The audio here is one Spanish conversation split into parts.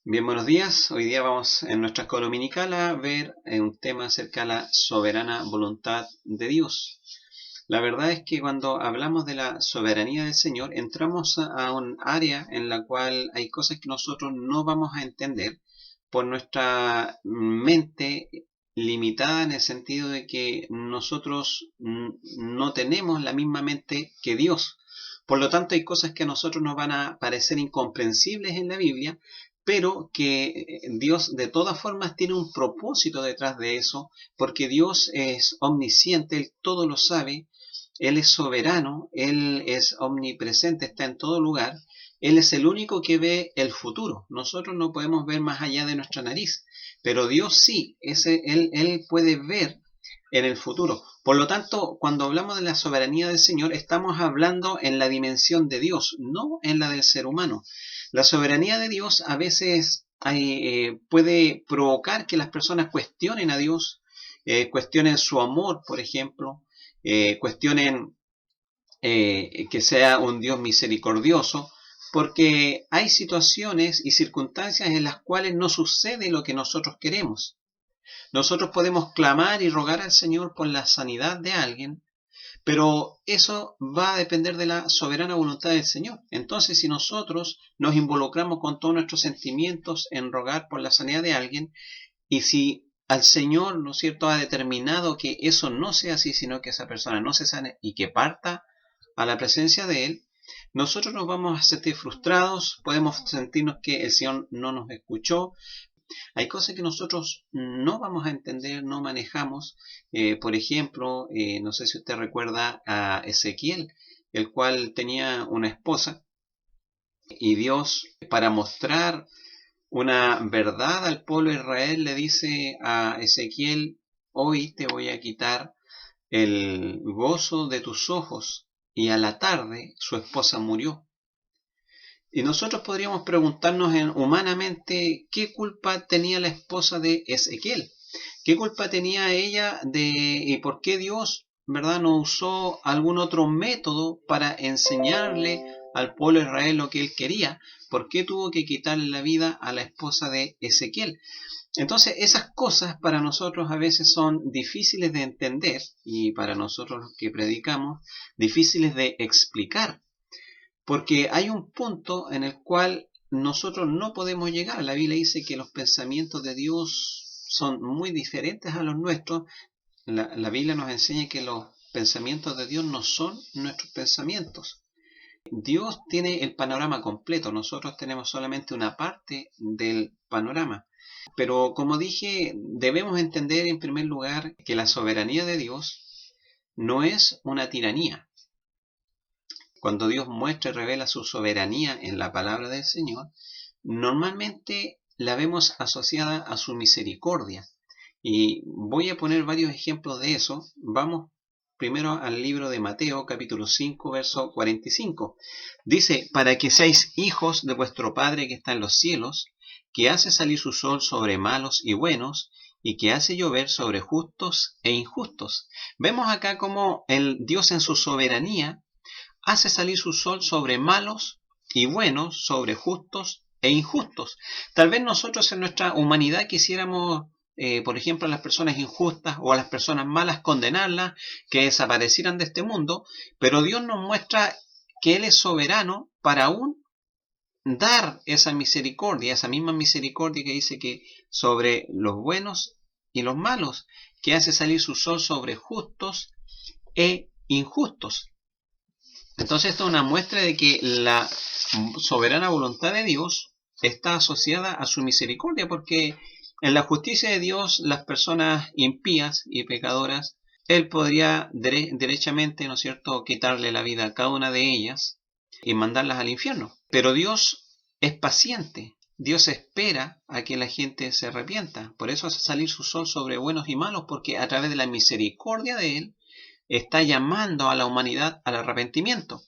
Bien, buenos días. Hoy día vamos en nuestra escuela dominical a ver un tema acerca de la soberana voluntad de Dios. La verdad es que cuando hablamos de la soberanía del Señor, entramos a un área en la cual hay cosas que nosotros no vamos a entender por nuestra mente limitada en el sentido de que nosotros no tenemos la misma mente que Dios. Por lo tanto, hay cosas que a nosotros nos van a parecer incomprensibles en la Biblia, pero que Dios de todas formas tiene un propósito detrás de eso, porque Dios es omnisciente, Él todo lo sabe, Él es soberano, Él es omnipresente, está en todo lugar, Él es el único que ve el futuro. Nosotros no podemos ver más allá de nuestra nariz, pero Dios sí, Él puede ver en el futuro. Por lo tanto, cuando hablamos de la soberanía del Señor, estamos hablando en la dimensión de Dios, no en la del ser humano. La soberanía de Dios a veces puede provocar que las personas cuestionen a Dios, cuestionen su amor, por ejemplo, cuestionen que sea un Dios misericordioso, porque hay situaciones y circunstancias en las cuales no sucede lo que nosotros queremos. Nosotros podemos clamar y rogar al Señor por la sanidad de alguien, pero eso va a depender de la soberana voluntad del Señor. Entonces, si nosotros nos involucramos con todos nuestros sentimientos en rogar por la sanidad de alguien, y si al Señor, ¿no es cierto?, ha determinado que eso no sea así, sino que esa persona no se sane y que parta a la presencia de Él, nosotros nos vamos a sentir frustrados, podemos sentirnos que el Señor no nos escuchó. Hay cosas que nosotros no vamos a entender, no manejamos. Por ejemplo, no sé si usted recuerda a Ezequiel, el cual tenía una esposa, y Dios, para mostrar una verdad al pueblo de Israel, le dice a Ezequiel: hoy te voy a quitar el gozo de tus ojos. Y a la tarde su esposa murió. Y nosotros podríamos preguntarnos humanamente qué culpa tenía la esposa de Ezequiel, qué culpa tenía ella y por qué Dios, ¿verdad?, no usó algún otro método para enseñarle al pueblo de Israel lo que él quería. ¿Por qué tuvo que quitarle la vida a la esposa de Ezequiel? Entonces, esas cosas para nosotros a veces son difíciles de entender, y para nosotros los que predicamos, difíciles de explicar. Porque hay un punto en el cual nosotros no podemos llegar. La Biblia dice que los pensamientos de Dios son muy diferentes a los nuestros. La Biblia nos enseña que los pensamientos de Dios no son nuestros pensamientos. Dios tiene el panorama completo, nosotros tenemos solamente una parte del panorama. Pero como dije, debemos entender en primer lugar que la soberanía de Dios no es una tiranía. Cuando Dios muestra y revela su soberanía en la palabra del Señor, normalmente la vemos asociada a su misericordia. Y voy a poner varios ejemplos de eso. Vamos primero al libro de Mateo, capítulo 5, verso 45. Dice: para que seáis hijos de vuestro Padre que está en los cielos, que hace salir su sol sobre malos y buenos, y que hace llover sobre justos e injustos. Vemos acá cómo el Dios en su soberanía hace salir su sol sobre malos y buenos, sobre justos e injustos. Tal vez nosotros en nuestra humanidad quisiéramos, por ejemplo, a las personas injustas o a las personas malas condenarlas, que desaparecieran de este mundo, pero Dios nos muestra que Él es soberano para aún dar esa misericordia, esa misma misericordia que dice que sobre los buenos y los malos, que hace salir su sol sobre justos e injustos. Entonces esto es una muestra de que la soberana voluntad de Dios está asociada a su misericordia, porque en la justicia de Dios las personas impías y pecadoras, Él podría derechamente, ¿no es cierto?, quitarle la vida a cada una de ellas y mandarlas al infierno. Pero Dios es paciente, Dios espera a que la gente se arrepienta. Por eso hace salir su sol sobre buenos y malos, porque a través de la misericordia de Él está llamando a la humanidad al arrepentimiento.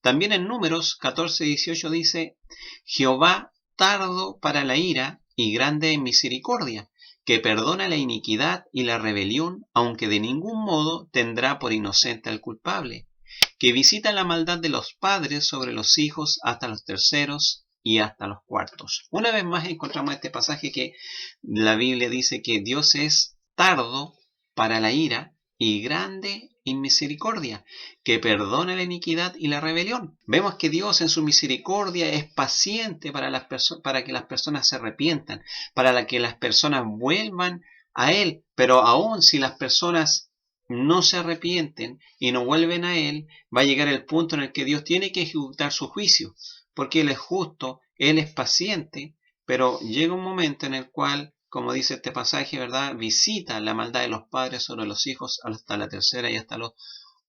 También en Números 14:18 dice: Jehová tardo para la ira y grande en misericordia, que perdona la iniquidad y la rebelión, aunque de ningún modo tendrá por inocente al culpable, que visita la maldad de los padres sobre los hijos hasta los terceros y hasta los cuartos. Una vez más encontramos este pasaje que la Biblia dice que Dios es tardo para la ira y grande en misericordia, que perdona la iniquidad y la rebelión. Vemos que Dios en su misericordia es paciente para que las personas se arrepientan, para que las personas vuelvan a Él, pero aun si las personas no se arrepienten y no vuelven a Él, va a llegar el punto en el que Dios tiene que ejecutar su juicio, porque Él es justo, Él es paciente, pero llega un momento en el cual, como dice este pasaje, ¿verdad?, visita la maldad de los padres sobre los hijos hasta la tercera y hasta los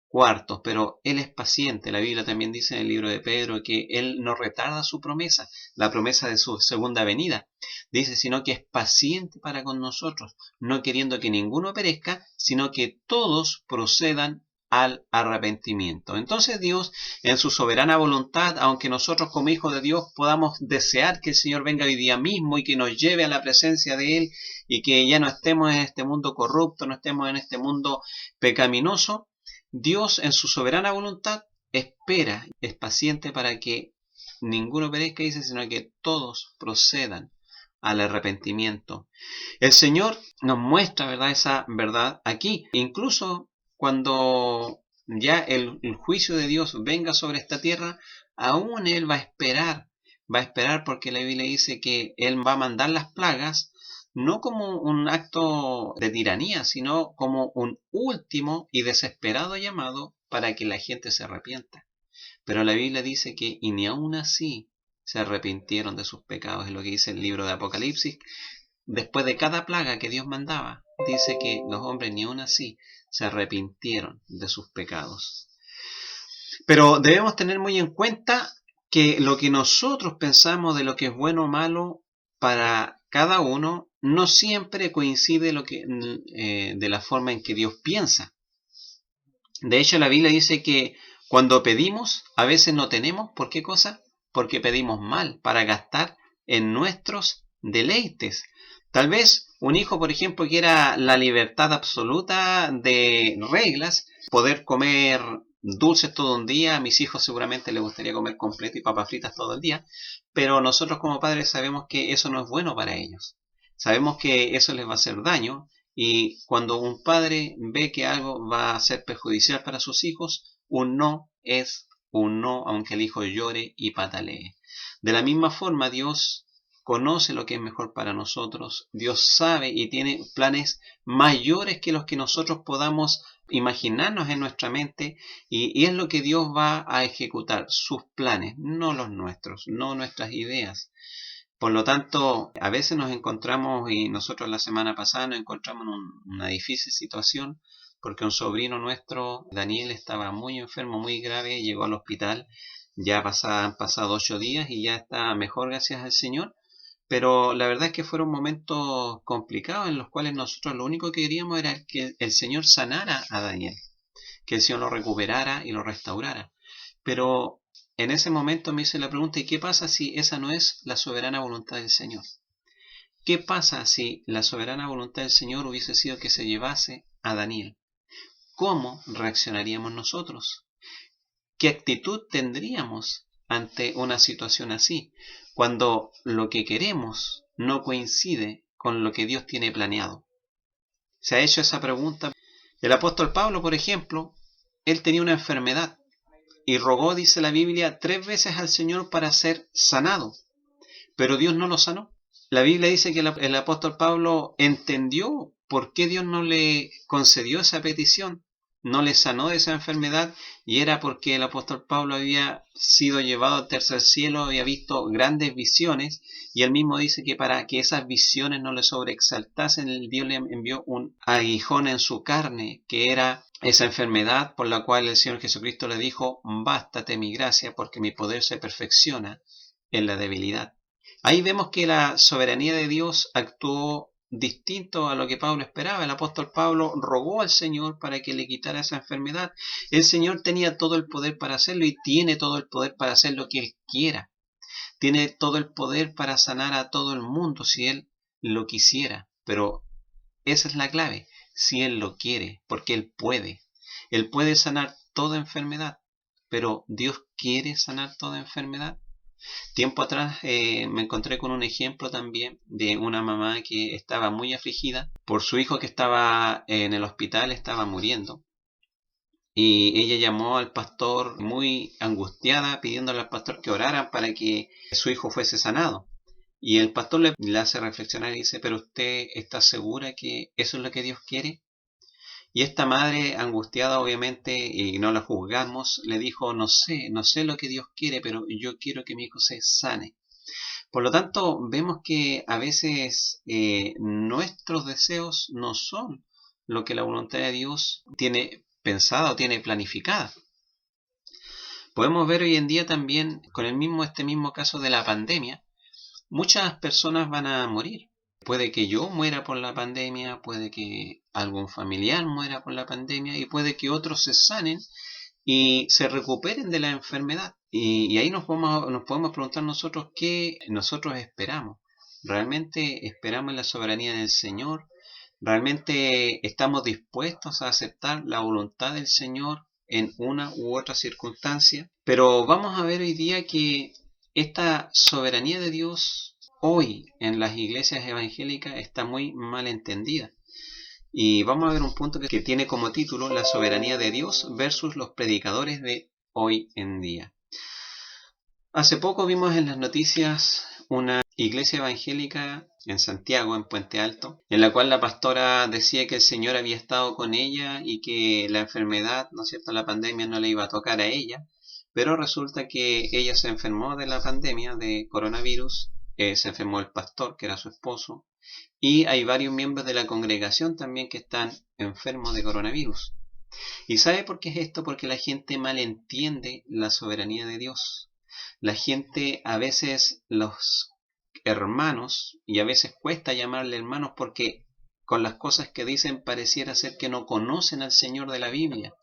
cuartos, pero Él es paciente. La Biblia también dice en el libro de Pedro que Él no retarda su promesa, la promesa de su segunda venida. Dice, sino que es paciente para con nosotros, no queriendo que ninguno perezca, sino que todos procedan al arrepentimiento. Entonces Dios, en su soberana voluntad, aunque nosotros como hijos de Dios podamos desear que el Señor venga hoy día mismo y que nos lleve a la presencia de Él y que ya no estemos en este mundo corrupto, no estemos en este mundo pecaminoso, Dios en su soberana voluntad espera, es paciente para que ninguno perezca, dice, sino que todos procedan al arrepentimiento. El Señor nos muestra, ¿verdad?, esa verdad aquí. Incluso cuando ya el juicio de Dios venga sobre esta tierra, aún Él va a esperar porque la Biblia dice que Él va a mandar las plagas no como un acto de tiranía, sino como un último y desesperado llamado para que la gente se arrepienta. Pero la Biblia dice que y ni aun así se arrepintieron de sus pecados, es lo que dice el libro de Apocalipsis. Después de cada plaga que Dios mandaba, dice que los hombres ni aun así se arrepintieron de sus pecados. Pero debemos tener muy en cuenta que lo que nosotros pensamos de lo que es bueno o malo para cada uno no siempre coincide de la forma en que Dios piensa. De hecho, la Biblia dice que cuando pedimos, a veces no tenemos. ¿Por qué cosa? Porque pedimos mal, para gastar en nuestros deleites. Tal vez un hijo, por ejemplo, quiera la libertad absoluta de reglas, poder comer dulces todo un día. A mis hijos seguramente les gustaría comer completo y papas fritas todo el día, pero nosotros como padres sabemos que eso no es bueno para ellos. Sabemos que eso les va a hacer daño, y cuando un padre ve que algo va a ser perjudicial para sus hijos, un no es un no, aunque el hijo llore y patalee. De la misma forma, Dios conoce lo que es mejor para nosotros. Dios sabe y tiene planes mayores que los que nosotros podamos imaginarnos en nuestra mente, y es lo que Dios va a ejecutar, sus planes, no los nuestros, no nuestras ideas. Por lo tanto, a veces nos encontramos, y nosotros la semana pasada nos encontramos en una difícil situación, porque un sobrino nuestro, Daniel, estaba muy enfermo, muy grave, llegó al hospital, ya han pasado 8 días y ya está mejor, gracias al Señor. Pero la verdad es que fueron momentos complicados en los cuales nosotros lo único que queríamos era que el Señor sanara a Daniel, que el Señor lo recuperara y lo restaurara. Pero en ese momento me hice la pregunta, ¿y qué pasa si esa no es la soberana voluntad del Señor? ¿Qué pasa si la soberana voluntad del Señor hubiese sido que se llevase a Daniel? ¿Cómo reaccionaríamos nosotros? ¿Qué actitud tendríamos ante una situación así, cuando lo que queremos no coincide con lo que Dios tiene planeado? ¿Se ha hecho esa pregunta? El apóstol Pablo, por ejemplo, él tenía una enfermedad y rogó, dice la Biblia, 3 veces al Señor para ser sanado, pero Dios no lo sanó. La Biblia dice que el apóstol Pablo entendió por qué Dios no le concedió esa petición, no le sanó de esa enfermedad, y era porque el apóstol Pablo había sido llevado al tercer cielo, había visto grandes visiones, y él mismo dice que para que esas visiones no le sobreexaltasen, Dios le envió un aguijón en su carne, que era esa enfermedad por la cual el Señor Jesucristo le dijo, bástate mi gracia, porque mi poder se perfecciona en la debilidad. Ahí vemos que la soberanía de Dios actuó distinto a lo que Pablo esperaba. El apóstol Pablo rogó al Señor para que le quitara esa enfermedad. El Señor tenía todo el poder para hacerlo y tiene todo el poder para hacer lo que Él quiera. Tiene todo el poder para sanar a todo el mundo si Él lo quisiera. Pero esa es la clave, si Él lo quiere, porque Él puede. Él puede sanar toda enfermedad, pero ¿Dios quiere sanar toda enfermedad? Tiempo atrás me encontré con un ejemplo también de una mamá que estaba muy afligida por su hijo que estaba en el hospital, estaba muriendo. Y ella llamó al pastor muy angustiada, pidiéndole al pastor que orara para que su hijo fuese sanado. Y el pastor le hace reflexionar y dice, pero usted está segura que eso es lo que Dios quiere. Y esta madre, angustiada obviamente, y no la juzgamos, le dijo, no sé lo que Dios quiere, pero yo quiero que mi hijo se sane. Por lo tanto, vemos que a veces nuestros deseos no son lo que la voluntad de Dios tiene pensada o tiene planificada. Podemos ver hoy en día también, con este mismo caso de la pandemia, muchas personas van a morir. Puede que yo muera por la pandemia, puede que algún familiar muera por la pandemia y puede que otros se sanen y se recuperen de la enfermedad. Y ahí nos podemos preguntar nosotros qué nosotros esperamos. ¿Realmente esperamos en la soberanía del Señor? ¿Realmente estamos dispuestos a aceptar la voluntad del Señor en una u otra circunstancia? Pero vamos a ver hoy día que esta soberanía de Dios hoy en las iglesias evangélicas está muy mal entendida. Y vamos a ver un punto que tiene como título la soberanía de Dios versus los predicadores de hoy en día. Hace poco vimos en las noticias una iglesia evangélica en Santiago, en Puente Alto, en la cual la pastora decía que el Señor había estado con ella y que la enfermedad, ¿no es cierto?, la pandemia no le iba a tocar a ella, pero resulta que ella se enfermó de la pandemia de coronavirus, se enfermó el pastor, que era su esposo, y hay varios miembros de la congregación también que están enfermos de coronavirus. ¿Y sabe por qué es esto? Porque la gente malentiende la soberanía de Dios. La gente, a veces los hermanos, y a veces cuesta llamarle hermanos porque con las cosas que dicen pareciera ser que no conocen al Señor de la Biblia.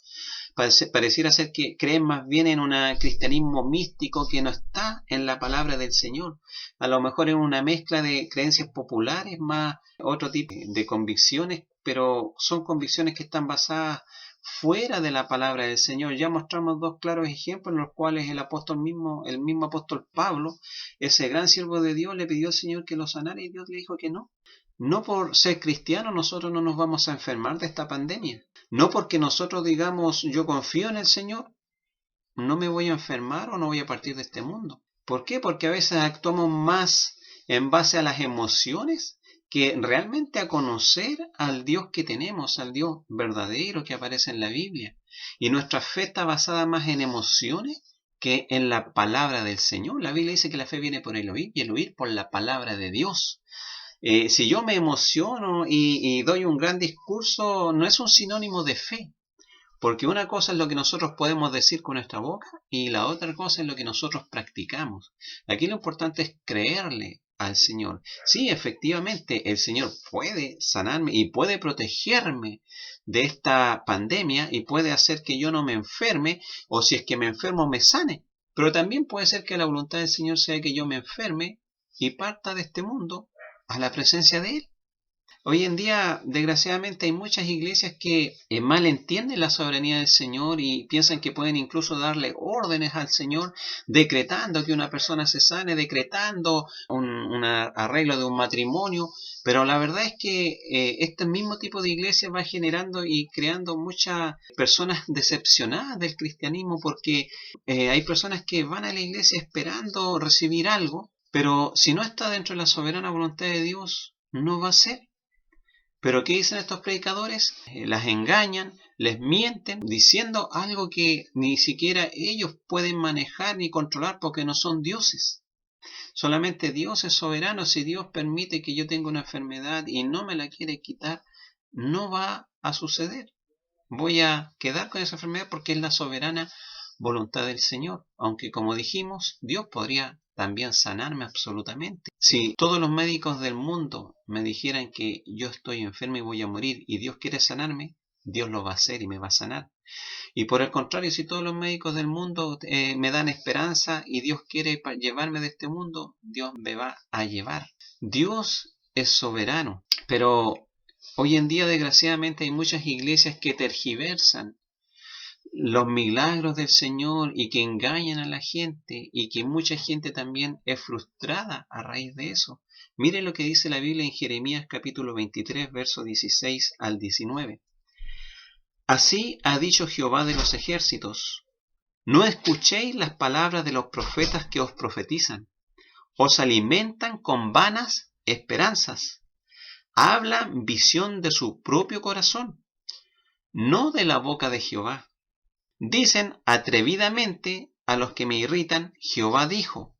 Pareciera ser que creen más bien en un cristianismo místico que no está en la palabra del Señor. A lo mejor es una mezcla de creencias populares más otro tipo de convicciones, pero son convicciones que están basadas fuera de la palabra del Señor. Ya mostramos dos claros ejemplos en los cuales el mismo apóstol Pablo, ese gran siervo de Dios, le pidió al Señor que lo sanara y Dios le dijo que no. No por ser cristianos nosotros no nos vamos a enfermar de esta pandemia. No porque nosotros digamos yo confío en el Señor, no me voy a enfermar o no voy a partir de este mundo. ¿Por qué? Porque a veces actuamos más en base a las emociones que realmente a conocer al Dios que tenemos, al Dios verdadero que aparece en la Biblia. Y nuestra fe está basada más en emociones que en la palabra del Señor. La Biblia dice que la fe viene por el oír y el oír por la palabra de Dios. Si yo me emociono y doy un gran discurso, no es un sinónimo de fe. Porque una cosa es lo que nosotros podemos decir con nuestra boca y la otra cosa es lo que nosotros practicamos. Aquí lo importante es creerle al Señor. Sí, efectivamente, el Señor puede sanarme y puede protegerme de esta pandemia y puede hacer que yo no me enferme o si es que me enfermo me sane. Pero también puede ser que la voluntad del Señor sea que yo me enferme y parta de este mundo a la presencia de Él. Hoy en día, desgraciadamente, hay muchas iglesias que malentienden la soberanía del Señor y piensan que pueden incluso darle órdenes al Señor, decretando que una persona se sane, decretando un arreglo de un matrimonio. Pero la verdad es que este mismo tipo de iglesia va generando y creando muchas personas decepcionadas del cristianismo porque hay personas que van a la iglesia esperando recibir algo, pero si no está dentro de la soberana voluntad de Dios, no va a ser. Pero ¿qué dicen estos predicadores? Las engañan, les mienten, diciendo algo que ni siquiera ellos pueden manejar ni controlar porque no son dioses. Solamente Dios es soberano. Si Dios permite que yo tenga una enfermedad y no me la quiere quitar, no va a suceder. Voy a quedar con esa enfermedad porque es la soberana voluntad del Señor. Aunque como dijimos, Dios podría también sanarme absolutamente. Si todos los médicos del mundo me dijeran que yo estoy enfermo y voy a morir y Dios quiere sanarme, Dios lo va a hacer y me va a sanar. Y por el contrario, si todos los médicos del mundo me dan esperanza y Dios quiere llevarme de este mundo, Dios me va a llevar. Dios es soberano, pero hoy en día desgraciadamente hay muchas iglesias que tergiversan los milagros del Señor y que engañan a la gente y que mucha gente también es frustrada a raíz de eso. Mire lo que dice la Biblia en Jeremías capítulo 23, versos 16 al 19. Así ha dicho Jehová de los ejércitos: no escuchéis las palabras de los profetas que os profetizan, os alimentan con vanas esperanzas, hablan visión de su propio corazón, no de la boca de Jehová. Dicen atrevidamente a los que me irritan: Jehová dijo,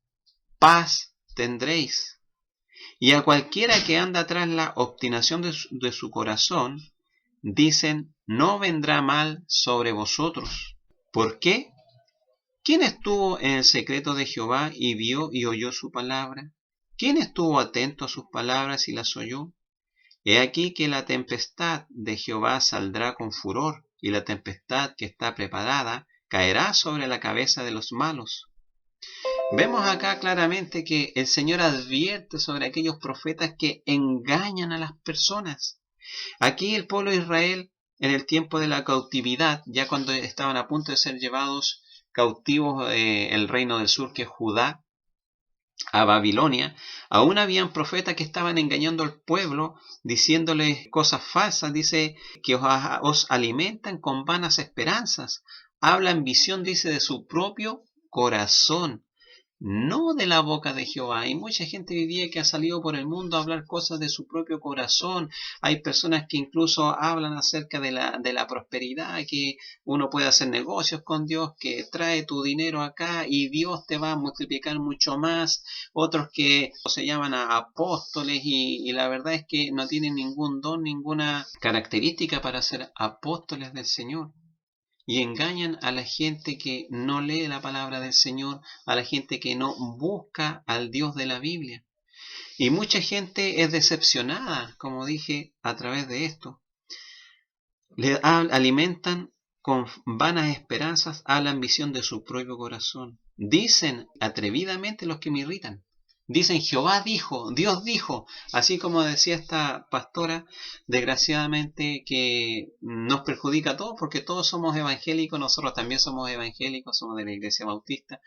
paz tendréis. Y a cualquiera que anda tras la obstinación de su corazón, dicen, no vendrá mal sobre vosotros. ¿Por qué? ¿Quién estuvo en el secreto de Jehová y vio y oyó su palabra? ¿Quién estuvo atento a sus palabras y las oyó? He aquí que la tempestad de Jehová saldrá con furor, y la tempestad que está preparada caerá sobre la cabeza de los malos. Vemos acá claramente que el Señor advierte sobre aquellos profetas que engañan a las personas. Aquí el pueblo de Israel, en el tiempo de la cautividad, ya cuando estaban a punto de ser llevados cautivos el reino del sur, que es Judá, a Babilonia, aún habían profetas que estaban engañando al pueblo, diciéndoles cosas falsas. Dice que os alimentan con vanas esperanzas, hablan visión, dice, de su propio corazón, no de la boca de Jehová. Hay mucha gente hoy día que ha salido por el mundo a hablar cosas de su propio corazón. Hay personas que incluso hablan acerca de la prosperidad, que uno puede hacer negocios con Dios, que trae tu dinero acá y Dios te va a multiplicar mucho más. Otros que se llaman a apóstoles y la verdad es que no tienen ningún don, ninguna característica para ser apóstoles del Señor. Y engañan a la gente que no lee la palabra del Señor, a la gente que no busca al Dios de la Biblia. Y mucha gente es decepcionada, como dije, a través de esto. Le alimentan con vanas esperanzas a la ambición de su propio corazón. Dicen atrevidamente los que me irritan. Dicen Jehová dijo, Dios dijo, así como decía esta pastora, desgraciadamente que nos perjudica a todos porque todos somos evangélicos, nosotros también somos evangélicos, somos de la iglesia bautista,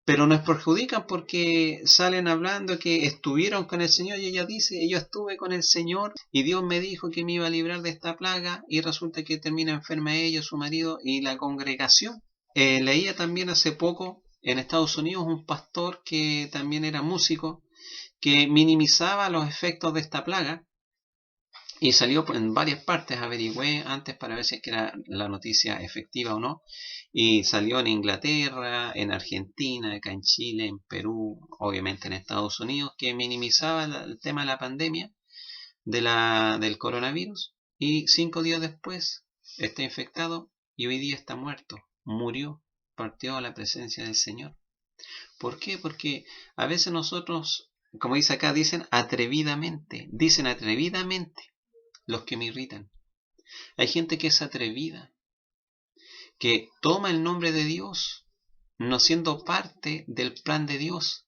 pero nos perjudican porque salen hablando que estuvieron con el Señor y ella dice, yo estuve con el Señor y Dios me dijo que me iba a librar de esta plaga y resulta que termina enferma ella, su marido y la congregación. Leía también hace poco en Estados Unidos un pastor que también era músico, que minimizaba los efectos de esta plaga y salió en varias partes, averigüé antes para ver si es que era la noticia efectiva o no, y salió en Inglaterra, en Argentina, acá en Chile, en Perú, obviamente en Estados Unidos, que minimizaba el tema de la pandemia del coronavirus, y 5 días después está infectado y hoy día está muerto, murió, partió a la presencia del Señor. ¿Por qué? Porque a veces nosotros, como dice acá, dicen atrevidamente los que me irritan. Hay gente que es atrevida, que toma el nombre de Dios, no siendo parte del plan de Dios,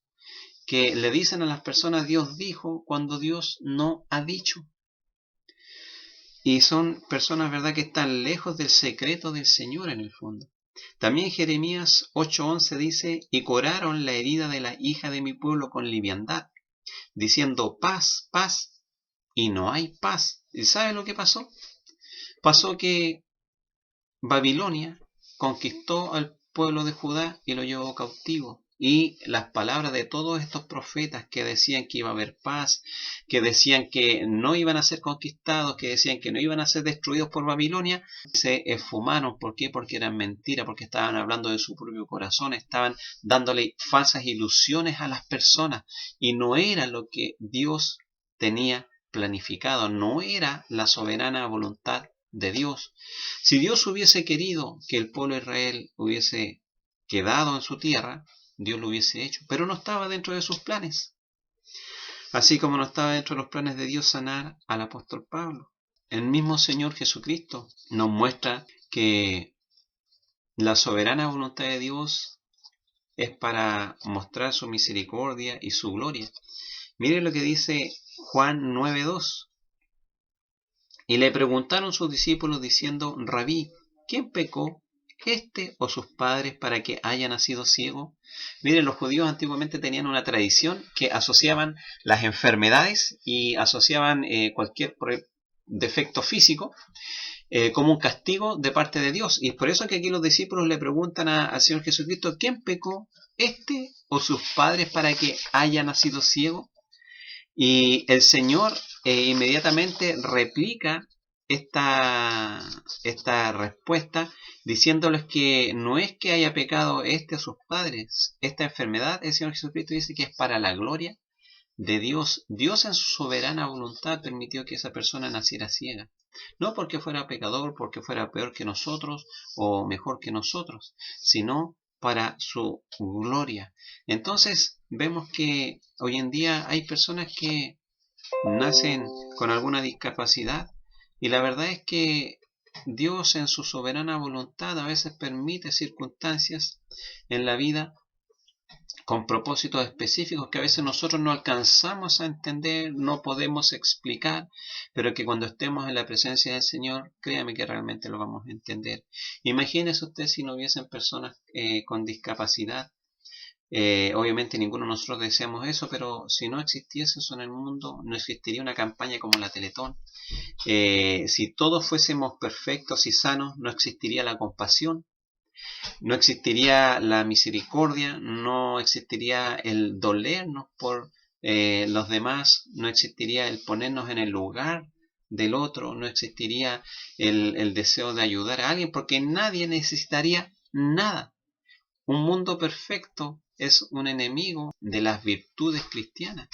que le dicen a las personas Dios dijo cuando Dios no ha dicho. Y son personas, ¿verdad?, que están lejos del secreto del Señor en el fondo. También Jeremías 8:11 dice, y curaron la herida de la hija de mi pueblo con liviandad, diciendo paz, paz, y no hay paz. ¿Y sabe lo que pasó? Pasó que Babilonia conquistó al pueblo de Judá y lo llevó cautivo. Y las palabras de todos estos profetas que decían que iba a haber paz, que decían que no iban a ser conquistados, que decían que no iban a ser destruidos por Babilonia, se esfumaron. ¿Por qué? Porque eran mentiras, porque estaban hablando de su propio corazón, estaban dándole falsas ilusiones a las personas y no era lo que Dios tenía planificado, no era la soberana voluntad de Dios. Si Dios hubiese querido que el pueblo de Israel hubiese quedado en su tierra, Dios lo hubiese hecho, pero no estaba dentro de sus planes. Así como no estaba dentro de los planes de Dios sanar al apóstol Pablo. El mismo Señor Jesucristo nos muestra que la soberana voluntad de Dios es para mostrar su misericordia y su gloria. Miren lo que dice Juan 9:2. Y le preguntaron sus discípulos diciendo, Rabí, ¿quién pecó, este o sus padres para que haya nacido ciego? Miren, los judíos antiguamente tenían una tradición que asociaban las enfermedades y asociaban cualquier defecto físico como un castigo de parte de Dios. Y es por eso que aquí los discípulos le preguntan al Señor Jesucristo, ¿quién pecó, este o sus padres, para que haya nacido ciego? Y el Señor inmediatamente replica esta respuesta diciéndoles que no es que haya pecado este o sus padres. Esta enfermedad, el Señor Jesucristo dice que es para la gloria de Dios. Dios en su soberana voluntad permitió que esa persona naciera ciega. No porque fuera pecador, porque fuera peor que nosotros o mejor que nosotros, sino para su gloria. Entonces vemos que hoy en día hay personas que nacen con alguna discapacidad y la verdad es que Dios en su soberana voluntad a veces permite circunstancias en la vida con propósitos específicos que a veces nosotros no alcanzamos a entender, no podemos explicar, pero que cuando estemos en la presencia del Señor, créame que realmente lo vamos a entender. Imagínese usted si no hubiesen personas con discapacidad. Obviamente ninguno de nosotros deseamos eso, pero si no existiese eso en el mundo, no existiría una campaña como la Teletón. Si todos fuésemos perfectos y sanos, no existiría la compasión, no existiría la misericordia, no existiría el dolernos por los demás, no existiría el ponernos en el lugar del otro, no existiría el deseo de ayudar a alguien, porque nadie necesitaría nada. Un mundo perfecto es un enemigo de las virtudes cristianas.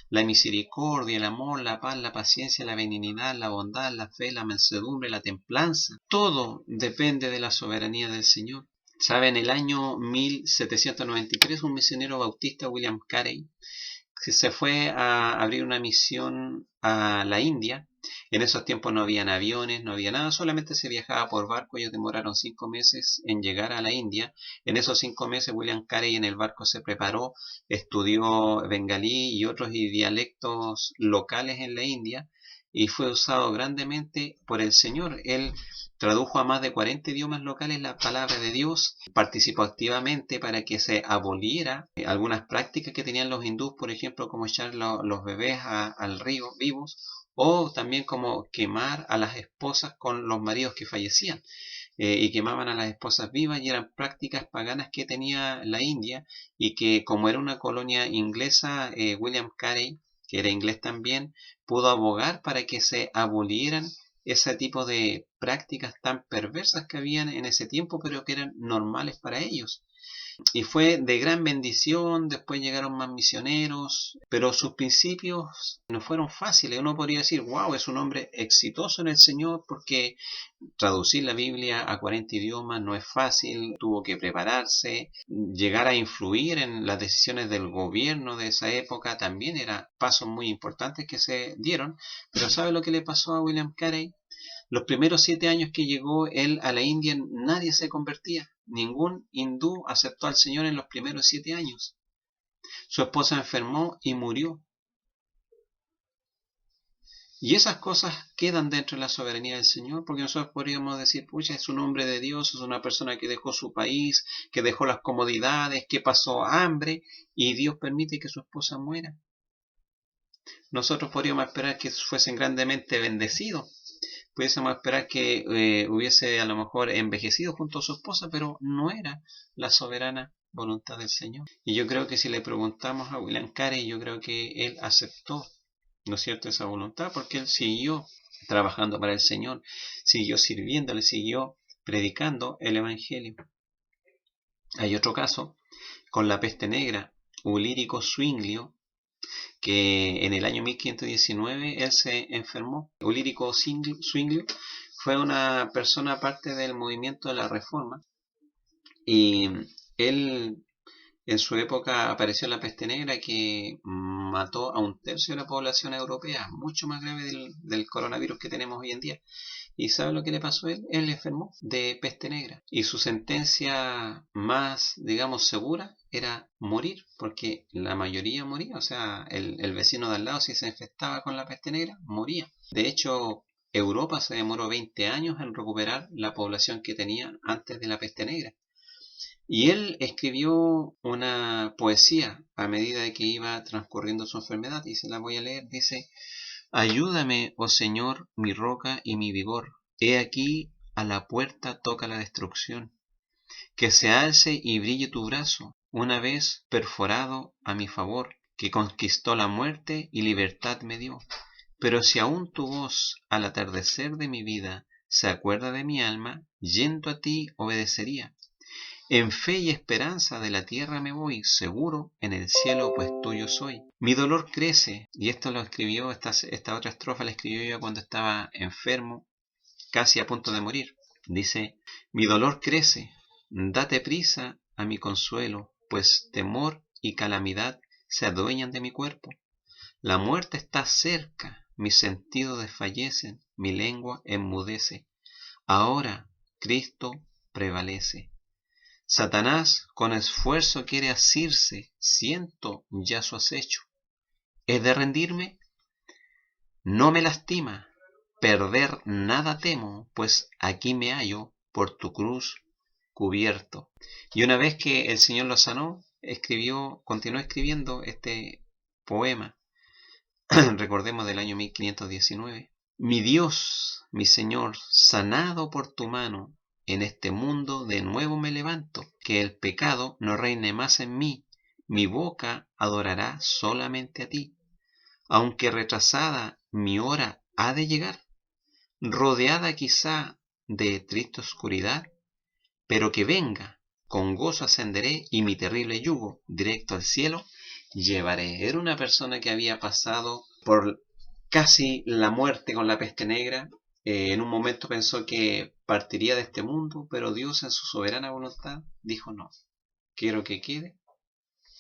La misericordia, el amor, la paz, la paciencia, la benignidad, la bondad, la fe, la mansedumbre, la templanza. Todo depende de la soberanía del Señor. ¿Sabe? En el año 1793 un misionero bautista, William Carey, se fue a abrir una misión a la India. En esos tiempos no habían aviones, no había nada, solamente se viajaba por barco. Ellos demoraron 5 meses en llegar a la India. En esos 5 meses William Carey en el barco se preparó, estudió bengalí y otros dialectos locales en la India y fue usado grandemente por el Señor. Él tradujo a más de 40 idiomas locales la palabra de Dios, participó activamente para que se aboliera algunas prácticas que tenían los hindúes, por ejemplo, como echar los bebés al río vivos, o también como quemar a las esposas con los maridos que fallecían. Y quemaban a las esposas vivas, y eran prácticas paganas que tenía la India, y que como era una colonia inglesa, William Carey, que era inglés también, pudo abogar para que se abolieran ese tipo de prácticas tan perversas que habían en ese tiempo, pero que eran normales para ellos. Y fue de gran bendición. Después llegaron más misioneros, pero sus principios no fueron fáciles. Uno podría decir, wow, es un hombre exitoso en el Señor, porque traducir la Biblia a 40 idiomas no es fácil, tuvo que prepararse, llegar a influir en las decisiones del gobierno de esa época también eran pasos muy importantes que se dieron. Pero ¿sabe lo que le pasó a William Carey? Los primeros 7 años que llegó él a la India, nadie se convertía. Ningún hindú aceptó al Señor en los primeros 7 años. Su esposa enfermó y murió. Y esas cosas quedan dentro de la soberanía del Señor, porque nosotros podríamos decir, pucha, es un hombre de Dios, es una persona que dejó su país, que dejó las comodidades, que pasó hambre, y Dios permite que su esposa muera. Nosotros podríamos esperar que fuesen grandemente bendecidos, pudiésemos esperar que hubiese a lo mejor envejecido junto a su esposa, pero no era la soberana voluntad del Señor. Y yo creo que si le preguntamos a William Carey, yo creo que él aceptó, ¿no es cierto?, esa voluntad, porque él siguió trabajando para el Señor, siguió sirviéndole, siguió predicando el Evangelio. Hay otro caso con la peste negra. Ulírico Zwinglio, que en el año 1519 él se enfermó. Ulírico Zwinglio fue una persona parte del movimiento de la Reforma, y él en su época apareció la peste negra que mató a 1/3 de la población europea, mucho más grave del coronavirus que tenemos hoy en día. ¿Y sabe lo que le pasó a él? Él enfermó de peste negra. Y su sentencia más, digamos, segura era morir, porque la mayoría moría. O sea, el vecino de al lado, si se infectaba con la peste negra, moría. De hecho, Europa se demoró 20 años en recuperar la población que tenía antes de la peste negra. Y él escribió una poesía a medida de que iba transcurriendo su enfermedad, y se la voy a leer. Dice: ayúdame, oh Señor, mi roca y mi vigor. He aquí, a la puerta toca la destrucción. Que se alce y brille tu brazo, una vez perforado a mi favor, que conquistó la muerte y libertad me dio. Pero si aún tu voz al atardecer de mi vida se acuerda de mi alma, yendo a ti obedecería. En fe y esperanza de la tierra me voy, seguro en el cielo pues tuyo soy. Mi dolor crece, y esto lo escribió, esta otra estrofa la escribió yo cuando estaba enfermo, casi a punto de morir. Dice: mi dolor crece, date prisa a mi consuelo, pues temor y calamidad se adueñan de mi cuerpo. La muerte está cerca, mis sentidos desfallecen, mi lengua enmudece. Ahora Cristo prevalece. Satanás con esfuerzo quiere asirse, siento ya su acecho. ¿Es de rendirme? No me lastima, perder nada temo, pues aquí me hallo por tu cruz cubierto. Y una vez que el Señor lo sanó, continuó escribiendo este poema, recordemos del año 1519. Mi Dios, mi Señor, sanado por tu mano, en este mundo de nuevo me levanto, que el pecado no reine más en mí, mi boca adorará solamente a ti. Aunque retrasada mi hora ha de llegar, rodeada quizá de triste oscuridad, pero que venga, con gozo ascenderé y mi terrible yugo directo al cielo llevaré. Era una persona que había pasado por casi la muerte con la peste negra. En un momento pensó que partiría de este mundo, pero Dios en su soberana voluntad dijo: no, quiero que quede.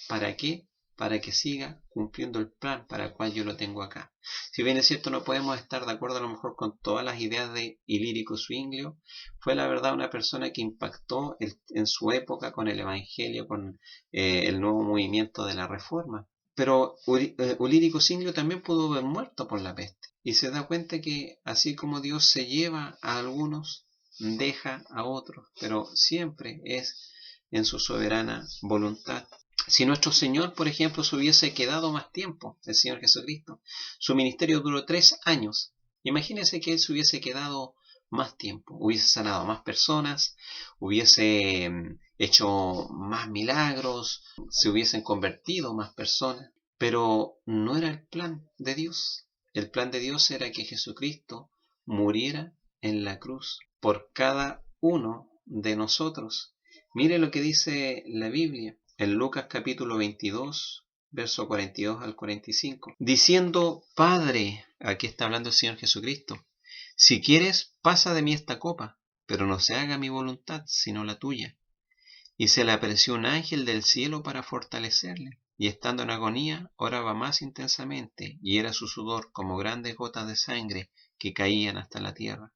¿Para qué? Para que siga cumpliendo el plan para el cual yo lo tengo acá. Si bien es cierto, no podemos estar de acuerdo a lo mejor con todas las ideas de Ilírico Zwinglio, fue la verdad una persona que impactó en su época con el Evangelio, con el nuevo movimiento de la Reforma. Pero Ilírico Zwinglio también pudo haber muerto por la peste. Y se da cuenta que así como Dios se lleva a algunos, deja a otros, pero siempre es en su soberana voluntad. Si nuestro Señor, por ejemplo, se hubiese quedado más tiempo, el Señor Jesucristo, su ministerio duró 3 años. Imagínense que Él se hubiese quedado más tiempo, hubiese sanado a más personas, hubiese hecho más milagros, se hubiesen convertido más personas. Pero no era el plan de Dios. El plan de Dios era que Jesucristo muriera en la cruz por cada uno de nosotros. Mire lo que dice la Biblia en Lucas capítulo 22, verso 42 al 45. Diciendo: Padre, aquí está hablando el Señor Jesucristo, si quieres, pasa de mí esta copa, pero no se haga mi voluntad, sino la tuya. Y se le apareció un ángel del cielo para fortalecerle, y estando en agonía, oraba más intensamente, y era su sudor como grandes gotas de sangre que caían hasta la tierra.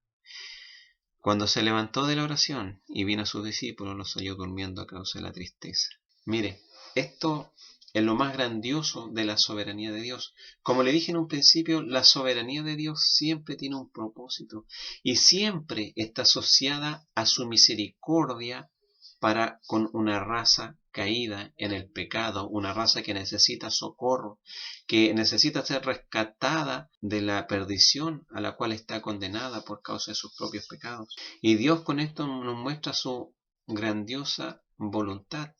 Cuando se levantó de la oración y vino a sus discípulos, los halló durmiendo a causa de la tristeza. Mire, esto es lo más grandioso de la soberanía de Dios. Como le dije en un principio, la soberanía de Dios siempre tiene un propósito y siempre está asociada a su misericordia para con una raza caída en el pecado, una raza que necesita socorro, que necesita ser rescatada de la perdición a la cual está condenada por causa de sus propios pecados. Y Dios con esto nos muestra su grandiosa voluntad.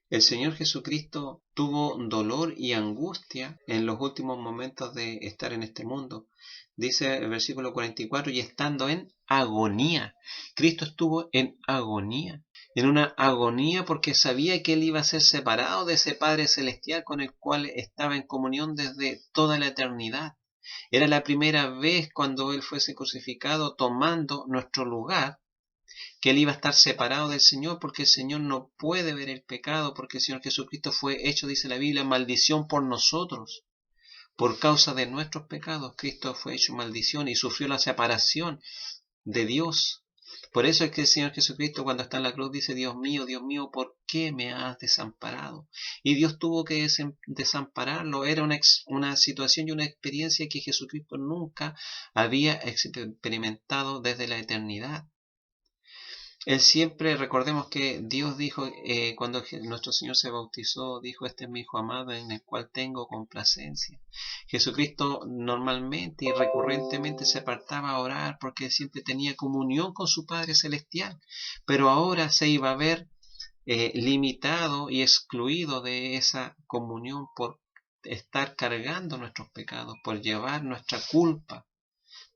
El Señor Jesucristo tuvo dolor y angustia en los últimos momentos de estar en este mundo. Dice el versículo 44, y estando en agonía. Cristo estuvo en agonía. En una agonía porque sabía que Él iba a ser separado de ese Padre Celestial con el cual estaba en comunión desde toda la eternidad. Era la primera vez cuando Él fuese crucificado tomando nuestro lugar, que Él iba a estar separado del Señor, porque el Señor no puede ver el pecado, porque el Señor Jesucristo fue hecho, dice la Biblia, maldición por nosotros. Por causa de nuestros pecados, Cristo fue hecho maldición y sufrió la separación de Dios. Por eso es que el Señor Jesucristo cuando está en la cruz dice, Dios mío, ¿por qué me has desamparado? Y Dios tuvo que desampararlo. Era una situación y una experiencia que Jesucristo nunca había experimentado desde la eternidad. Él siempre, recordemos que Dios dijo, cuando nuestro Señor se bautizó, dijo, este es mi Hijo amado en el cual tengo complacencia. Jesucristo normalmente y recurrentemente se apartaba a orar porque siempre tenía comunión con su Padre Celestial, pero ahora se iba a ver limitado y excluido de esa comunión por estar cargando nuestros pecados, por llevar nuestra culpa,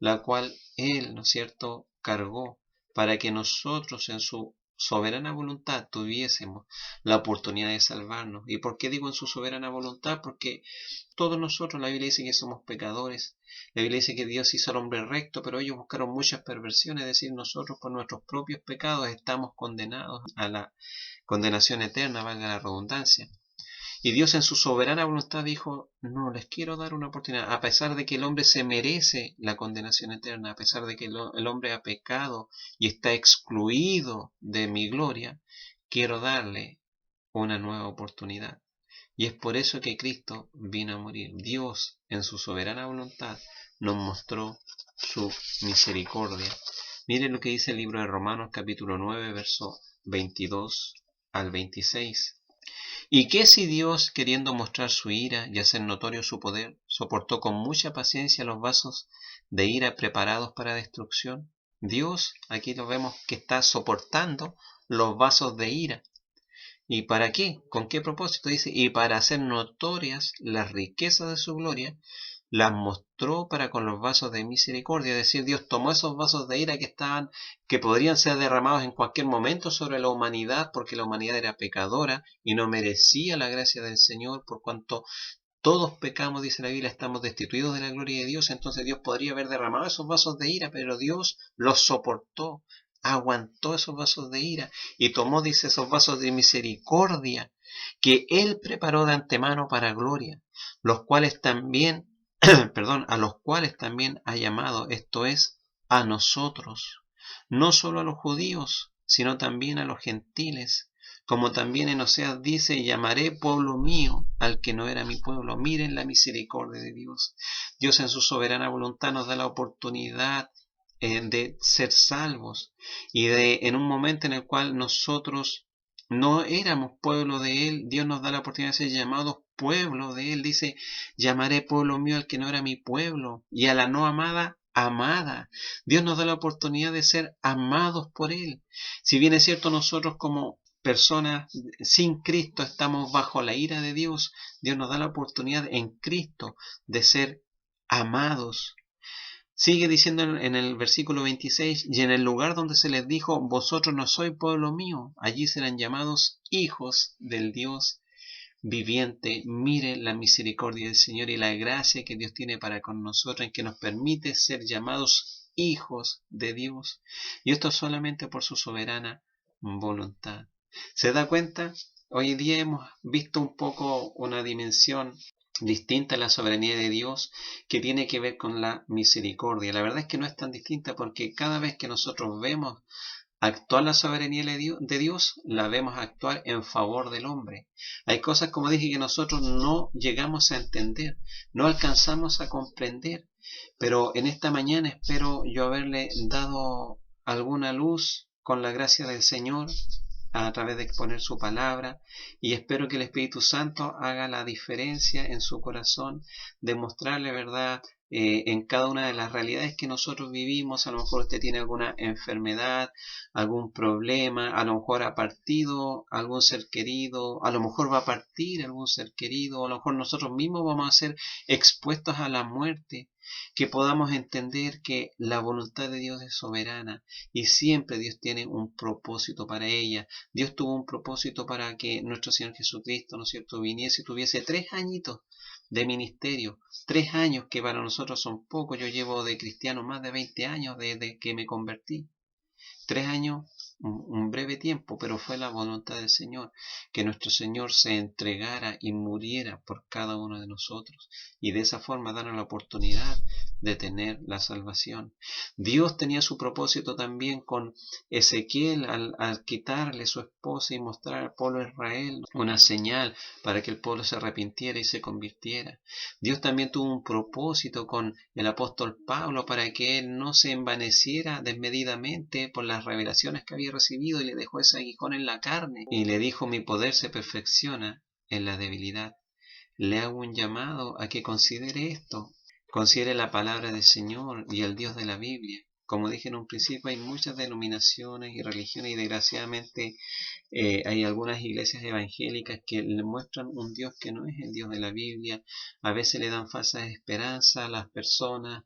la cual Él, ¿no es cierto?, cargó para que nosotros en su soberana voluntad tuviésemos la oportunidad de salvarnos. ¿Y por qué digo en su soberana voluntad? Porque todos nosotros, la Biblia dice que somos pecadores, la Biblia dice que Dios hizo al hombre recto, pero ellos buscaron muchas perversiones, es decir, nosotros por nuestros propios pecados estamos condenados a la condenación eterna, valga la redundancia. Y Dios en su soberana voluntad dijo, no, les quiero dar una oportunidad, a pesar de que el hombre se merece la condenación eterna, a pesar de que el hombre ha pecado y está excluido de mi gloria, quiero darle una nueva oportunidad. Y es por eso que Cristo vino a morir. Dios en su soberana voluntad nos mostró su misericordia. Miren lo que dice el libro de Romanos capítulo 9, verso 22 al 26. ¿Y qué si Dios, queriendo mostrar su ira y hacer notorio su poder, soportó con mucha paciencia los vasos de ira preparados para destrucción? Dios, aquí lo vemos que está soportando los vasos de ira. ¿Y para qué? ¿Con qué propósito? Dice, y para hacer notorias las riquezas de su gloria, las mostró para con los vasos de misericordia. Es decir, Dios tomó esos vasos de ira que podrían ser derramados en cualquier momento sobre la humanidad, porque la humanidad era pecadora y no merecía la gracia del Señor, por cuanto todos pecamos, dice la Biblia, estamos destituidos de la gloria de Dios. Entonces Dios podría haber derramado esos vasos de ira, pero Dios los soportó, aguantó esos vasos de ira y tomó, dice, esos vasos de misericordia que Él preparó de antemano para gloria, los cuales también, perdón, a los cuales también ha llamado, esto es, a nosotros, no solo a los judíos, sino también a los gentiles, como también en Oseas dice, llamaré pueblo mío al que no era mi pueblo. Miren la misericordia de Dios. Dios en su soberana voluntad nos da la oportunidad de ser salvos y en un momento en el cual nosotros no éramos pueblo de Él, Dios nos da la oportunidad de ser llamados pueblo de Él. Dice, llamaré pueblo mío al que no era mi pueblo y a la no amada amada. Dios nos da la oportunidad de ser amados por Él. Si bien es cierto, nosotros como personas sin Cristo estamos bajo la ira de Dios, Dios nos da la oportunidad en Cristo de ser amados. Sigue diciendo en el versículo 26, y en el lugar donde se les dijo, vosotros no sois pueblo mío, allí serán llamados hijos del Dios viviente. Mire la misericordia del Señor y la gracia que Dios tiene para con nosotros, en que nos permite ser llamados hijos de Dios. Y esto solamente por su soberana voluntad. ¿Se da cuenta? Hoy día hemos visto un poco una dimensión distinta a la soberanía de Dios que tiene que ver con la misericordia. La verdad es que no es tan distinta porque cada vez que nosotros vemos actuar la soberanía de Dios, la vemos actuar en favor del hombre. Hay cosas, como dije, que nosotros no llegamos a entender, no alcanzamos a comprender, pero en esta mañana espero yo haberle dado alguna luz con la gracia del Señor a través de exponer su palabra, y espero que el Espíritu Santo haga la diferencia en su corazón, demostrarle verdad en cada una de las realidades que nosotros vivimos. A lo mejor usted tiene alguna enfermedad, algún problema, a lo mejor ha partido algún ser querido, a lo mejor va a partir algún ser querido, a lo mejor nosotros mismos vamos a ser expuestos a la muerte. Que podamos entender que la voluntad de Dios es soberana y siempre Dios tiene un propósito para ella. Dios tuvo un propósito para que nuestro Señor Jesucristo, ¿no es cierto?, viniese y tuviese 3 añitos de ministerio, 3 años que para nosotros son pocos. Yo llevo de cristiano más de 20 años desde que me convertí. 3 años, un breve tiempo, pero fue la voluntad del Señor, que nuestro Señor se entregara y muriera por cada uno de nosotros, y de esa forma darnos la oportunidad de tener la salvación. Dios tenía su propósito también con Ezequiel al quitarle su esposa y mostrar al pueblo de Israel una señal para que el pueblo se arrepintiera y se convirtiera. Dios también tuvo un propósito con el apóstol Pablo para que él no se envaneciera desmedidamente por las revelaciones que había recibido y le dejó ese aguijón en la carne y le dijo: mi poder se perfecciona en la debilidad. Le hago un llamado a que considere esto, considere la palabra del Señor y el Dios de la Biblia. Como dije en un principio, hay muchas denominaciones y religiones y desgraciadamente hay algunas iglesias evangélicas que le muestran un Dios que no es el Dios de la Biblia. A veces le dan falsas esperanzas a las personas,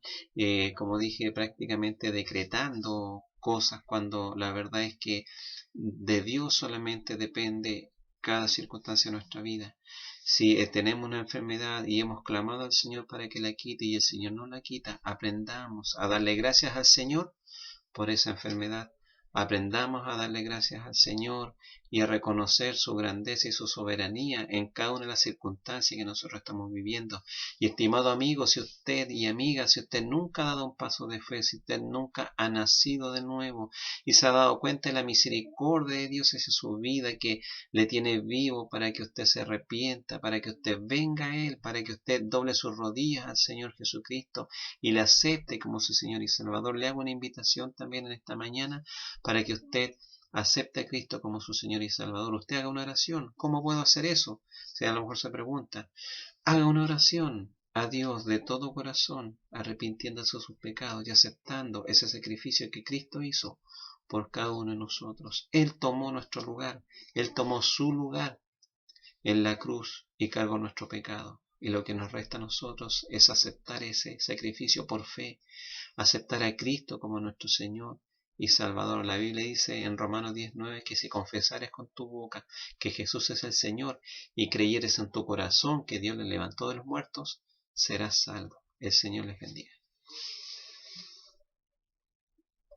como dije, prácticamente decretando cosas cuando la verdad es que de Dios solamente depende cada circunstancia de nuestra vida. Si tenemos una enfermedad y hemos clamado al Señor para que la quite y el Señor no la quita, aprendamos a darle gracias al Señor por esa enfermedad. Aprendamos a darle gracias al Señor y a reconocer su grandeza y su soberanía en cada una de las circunstancias que nosotros estamos viviendo. Y estimado amigo, si usted y amiga, si usted nunca ha dado un paso de fe, si usted nunca ha nacido de nuevo y se ha dado cuenta de la misericordia de Dios hacia su vida, que le tiene vivo para que usted se arrepienta, para que usted venga a Él, para que usted doble sus rodillas al Señor Jesucristo y le acepte como su Señor y Salvador, le hago una invitación también en esta mañana para que usted acepte a Cristo como su Señor y Salvador. Usted haga una oración. ¿Cómo puedo hacer eso? Si a lo mejor se pregunta. Haga una oración a Dios de todo corazón, arrepintiéndose de sus pecados y aceptando ese sacrificio que Cristo hizo por cada uno de nosotros. Él tomó nuestro lugar, Él tomó su lugar en la cruz y cargó nuestro pecado. Y lo que nos resta a nosotros es aceptar ese sacrificio por fe, aceptar a Cristo como nuestro Señor y Salvador. La Biblia dice en Romanos 19 que si confesares con tu boca que Jesús es el Señor y creyeres en tu corazón que Dios le levantó de los muertos, serás salvo. El Señor les bendiga.